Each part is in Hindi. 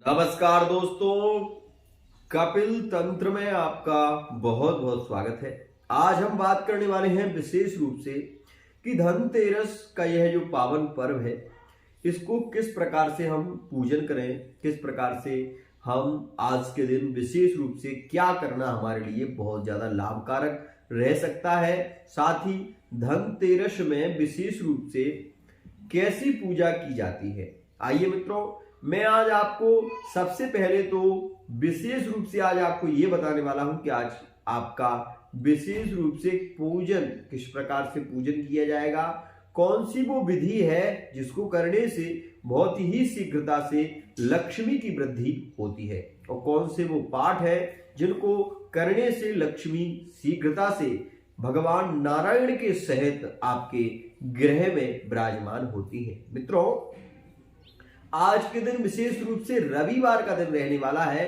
नमस्कार दोस्तों, कपिल तंत्र में आपका बहुत बहुत स्वागत है। आज हम बात करने वाले हैं विशेष रूप से कि धनतेरस का यह जो पावन पर्व है, इसको किस प्रकार से हम पूजन करें, किस प्रकार से हम आज के दिन विशेष रूप से क्या करना हमारे लिए बहुत ज्यादा लाभकारक रह सकता है। साथ ही धनतेरस में विशेष रूप से कैसी पूजा की जाती है। आइए मित्रों, मैं आज आपको सबसे पहले तो विशेष रूप से आज आपको ये बताने वाला हूं कि आज आपका विशेष रूप से पूजन किस प्रकार से पूजन किया जाएगा, कौन सी वो विधि है जिसको करने से बहुत ही शीघ्रता से लक्ष्मी की वृद्धि होती है, और कौन से वो पाठ है जिनको करने से लक्ष्मी शीघ्रता से भगवान नारायण के सहित आपके गृह में विराजमान होती है। मित्रों, आज के दिन विशेष रूप से रविवार का दिन रहने वाला है।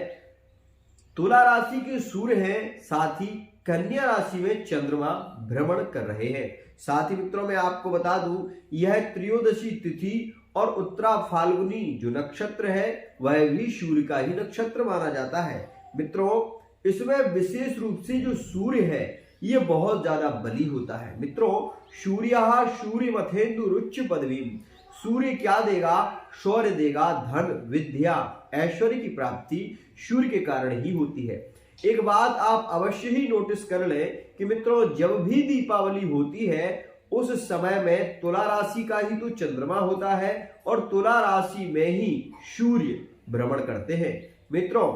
तुला राशि के सूर्य हैं, साथ ही कन्या राशि में चंद्रमा भ्रमण कर रहे हैं। साथ ही मित्रों, मैं आपको बता दूं, यह त्रयोदशी तिथि और उत्तरा फाल्गुनी जो नक्षत्र है वह भी सूर्य का ही नक्षत्र माना जाता है। मित्रों, इसमें विशेष रूप से जो सूर्य है ये बहुत ज्यादा बली होता है। मित्रों, सूर्य सूर्य मथेन्दु रुच्च पदवी, सूर्य क्या देगा? शौर्य देगा, धन विद्या ऐश्वर्य की प्राप्ति सूर्य के कारण ही होती है। एक बात आप अवश्य ही नोटिस कर लें कि मित्रों, जब भी दीपावली होती है उस समय में तुला राशि का ही तो चंद्रमा होता है और तुला राशि में ही सूर्य भ्रमण करते हैं। मित्रों,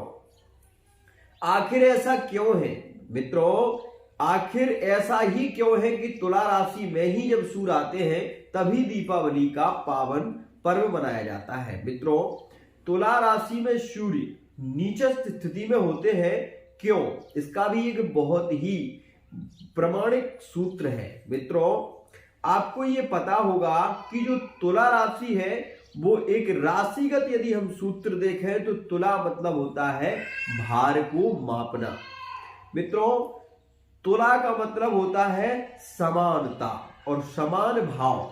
आखिर ऐसा क्यों है? मित्रों, आखिर ऐसा ही क्यों है कि तुला राशि में ही जब सूर्य आते हैं तभी दीपावली का पावन पर्व मनाया जाता है। मित्रों, तुला राशि में सूर्य नीचस्थ स्थिति में होते हैं, क्यों? इसका भी एक बहुत ही प्रमाणिक सूत्र है। मित्रों, आपको ये पता होगा कि जो तुला राशि है वो एक राशिगत यदि हम सूत्र देखें तो तुला मतलब होता है भार को मापना। मित्रों, तुला का मतलब होता है समानता और समान भाव।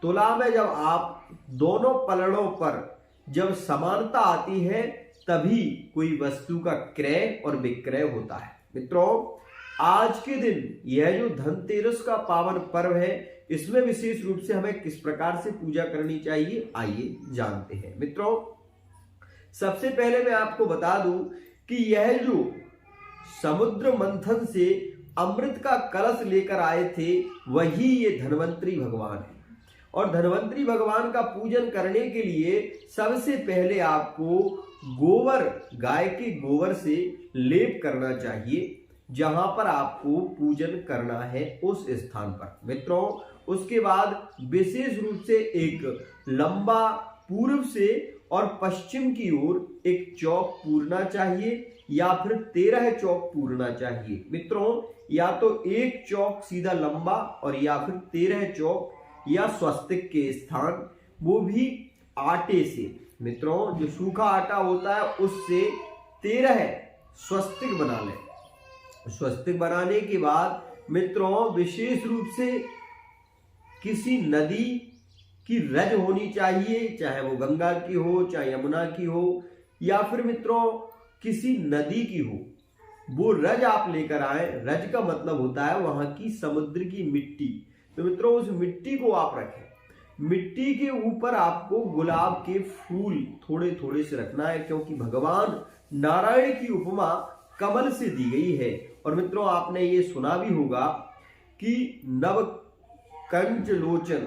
तुला में जब आप दोनों पलड़ों पर जब समानता आती है तभी कोई वस्तु का क्रय और विक्रय होता है। मित्रों, आज के दिन यह जो धनतेरस का पावन पर्व है, इसमें विशेष रूप से हमें किस प्रकार से पूजा करनी चाहिए, आइए जानते हैं। मित्रों, सबसे पहले मैं आपको बता दूं कि यह जो समुद्र मंथन से अमृत का कलश लेकर आए थे वही ये धन्वंतरी भगवान है, और धन्वंतरी भगवान का पूजन करने के लिए सबसे पहले आपको गोबर, गाय के गोबर से लेप करना चाहिए जहां पर आपको पूजन करना है उस स्थान पर। मित्रों, उसके बाद विशेष रूप से एक लंबा पूर्व से और पश्चिम की ओर एक चौक पूरना चाहिए या फिर 13 चौक पूरना चाहिए। मित्रों, या तो एक चौक सीधा लंबा और या फिर 13 चौक या स्वस्तिक के स्थान, वो भी आटे से। मित्रों, जो सूखा आटा होता है उससे 13 स्वस्तिक बना लें। स्वस्तिक बनाने के बाद मित्रों, विशेष रूप से किसी नदी की रज होनी चाहिए, चाहे वो गंगा की हो, चाहे यमुना की हो, या फिर मित्रों किसी नदी की हो, वो रज आप लेकर आए। रज का मतलब होता है वहां की समुद्र की मिट्टी। तो मित्रों, उस मिट्टी को आप रखें। मिट्टी के ऊपर आपको गुलाब के फूल थोड़े थोड़े से रखना है, क्योंकि भगवान नारायण की उपमा कमल से दी गई है। और मित्रों, आपने ये सुना भी होगा कि नव कंच लोचन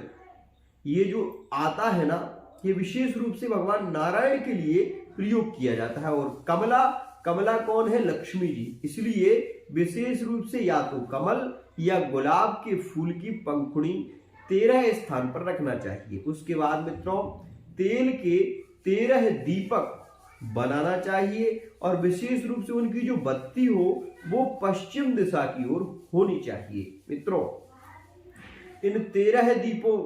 ये जो आता है ना, ये विशेष रूप से भगवान नारायण के लिए प्रयोग किया जाता है। और कमला, कमला कौन है? लक्ष्मी जी। इसलिए विशेष रूप से या तो कमल या गुलाब के फूल की पंखुड़ी 13 स्थान पर रखना चाहिए। उसके बाद मित्रों, तेल के 13 दीपक बनाना चाहिए और विशेष रूप से उनकी जो बत्ती हो वो पश्चिम दिशा की ओर होनी चाहिए। मित्रों, इन 13 दीपों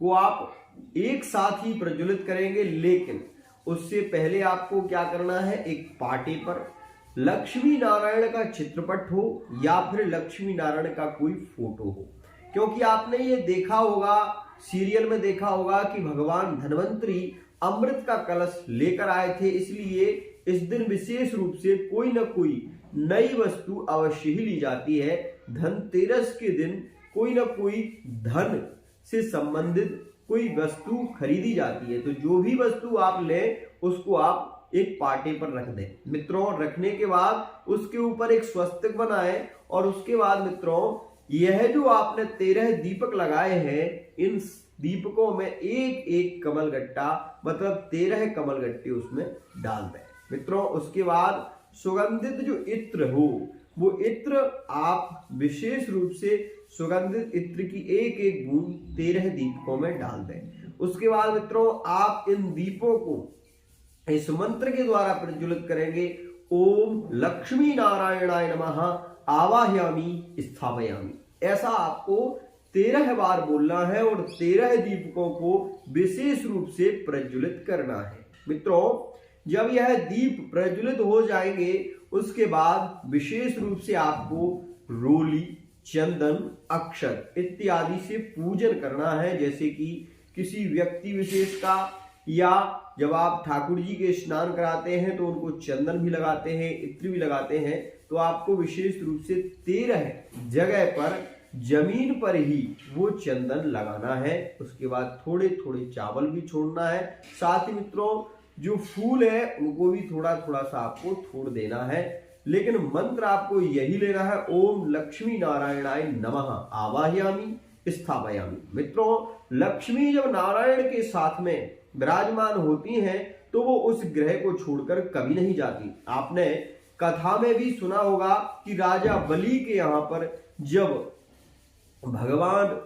को आप एक साथ ही प्रज्वलित करेंगे, लेकिन उससे पहले आपको क्या करना है? एक पाटे पर लक्ष्मी नारायण का चित्रपट हो या फिर लक्ष्मी नारायण का कोई फोटो हो, क्योंकि आपने ये देखा होगा, सीरियल में देखा होगा कि भगवान धन्वंतरी अमृत का कलश लेकर आए थे, इसलिए इस दिन विशेष रूप से कोई ना कोई नई वस्तु अवश्य ही ली जाती है। धनतेरस के दिन कोई ना कोई धन से संबंधित कोई वस्तु खरीदी जाती है। तो जो भी वस्तु आप लें उसको आप एक पाटे पर रख दें मित्रों। रखने के बाद उसके ऊपर एक स्वस्तिक बनाएं और उसके बाद मित्रों यह जो आपने 13 दीपक लगाए हैं, इन दीपकों में एक एक कमलगट्टा मतलब 13 कमलगट्टे उसमें डाल दें मित्रों। उसके बाद सुगंधित जो इत्र हो वो इत्र आप विशेष रूप से सुगंधित इत्र की एक एक बूंद 13 दीपकों में डाल दें। उसके बाद मित्रों आप इन दीपों को इस मंत्र के द्वारा प्रज्वलित करेंगे। ओम लक्ष्मी नारायणाय नमः आवाहयामि स्थापयामि। ऐसा आपको 13 बार बोलना है और 13 दीपकों को विशेष रूप से प्रज्वलित करना है मित्रों। जब यह दीप प्रज्वलित हो जाएंगे उसके बाद विशेष रूप से आपको रोली, चंदन, अक्षत इत्यादि से पूजन करना है। जैसे कि किसी व्यक्ति विशेष का, या जब आप ठाकुर जी के स्नान कराते हैं तो उनको चंदन भी लगाते हैं, इत्र भी लगाते हैं। तो आपको विशेष रूप से 13 जगह पर जमीन पर ही वो चंदन लगाना है। उसके बाद थोड़े थोड़े चावल भी छोड़ना है। साथ ही मित्रों जो फूल है उनको भी थोड़ा थोड़ा सा आपको छोड़ देना है। लेकिन मंत्र आपको यही लेना है, ओम लक्ष्मी नारायणाय नमः आवाहयामि स्थापयामि। मित्रों लक्ष्मी जब नारायण के साथ में विराजमान होती हैं तो वो उस ग्रह को छोड़कर कभी नहीं जाती। आपने कथा में भी सुना होगा कि राजा बलि के यहाँ पर जब भगवान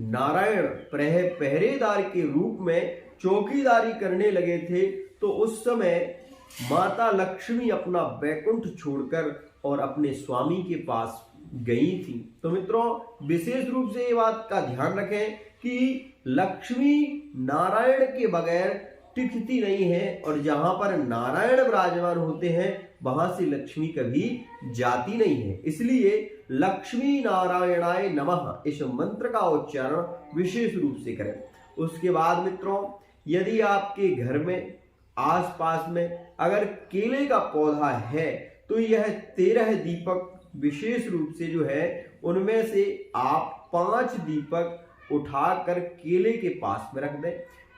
नारायण पहरेदार के रूप में चौकीदारी करने लगे थे तो उस समय माता लक्ष्मी अपना बैकुंठ छोड़कर और अपने स्वामी के पास गई थी। तो मित्रों विशेष रूप से ये बात का ध्यान रखें कि लक्ष्मी नारायण के बगैर टिकती नहीं है और जहां पर नारायण विराजमान होते हैं वहां से लक्ष्मी कभी जाती नहीं है। इसलिए लक्ष्मी नारायणाय नमः इस मंत्र का उच्चारण विशेष रूप से करें। उसके बाद मित्रों यदि आपके घर में आसपास में अगर केले का पौधा है तो यह 13 दीपक विशेष रूप से जो है उनमें से आप 5 दीपक उठाकर केले के पास में रख दें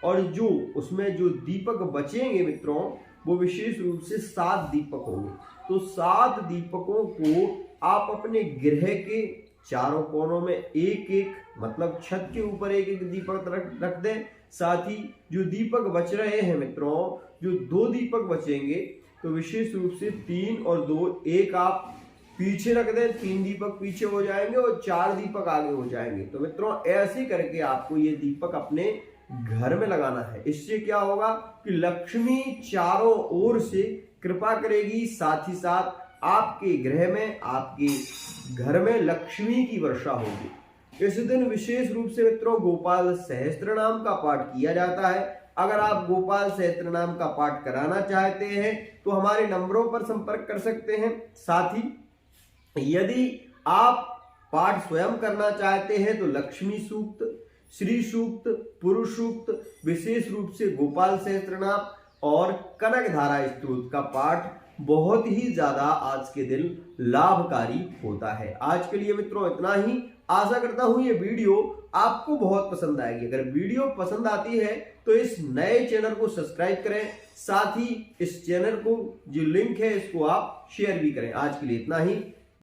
और जो उसमें जो दीपक बचेंगे मित्रों वो विशेष रूप से 7 दीपक होंगे। तो 7 दीपकों को आप अपने गृह के चारों कोनों में एक एक मतलब छत के ऊपर एक एक दीपक रख दें। साथ ही जो दीपक बच रहे हैं मित्रों जो 2 दीपक बचेंगे तो विशेष रूप से 3 और 2 एक आप पीछे रख दें। 3 दीपक पीछे हो जाएंगे और 4 दीपक आगे हो जाएंगे। तो मित्रों ऐसे करके आपको ये दीपक अपने घर में लगाना है। इससे क्या होगा कि लक्ष्मी चारों ओर से कृपा करेगी, साथ ही साथ आपके गृह में आपके घर में लक्ष्मी की वर्षा होगी। इस दिन विशेष रूप से मित्रों गोपाल सहस्त्र नाम का पाठ किया जाता है। अगर आप गोपाल सहस्त्र नाम का पाठ कराना चाहते हैं तो हमारे नंबरों पर संपर्क कर सकते हैं। साथ ही यदि आप पाठ स्वयं करना चाहते हैं तो लक्ष्मी सूक्त, श्री सूक्त, पुरुष सूक्त, विशेष रूप से गोपाल सहस्त्रनाम और कनक धारा स्तोत्र का पाठ बहुत ही ज्यादा आज के दिन लाभकारी होता है। आज के लिए मित्रों इतना ही। आशा करता हूं ये वीडियो आपको बहुत पसंद आएगी। अगर वीडियो पसंद आती है तो इस नए चैनल को सब्सक्राइब करें, साथ ही इस चैनल को जो लिंक है इसको आप शेयर भी करें। आज के लिए इतना ही।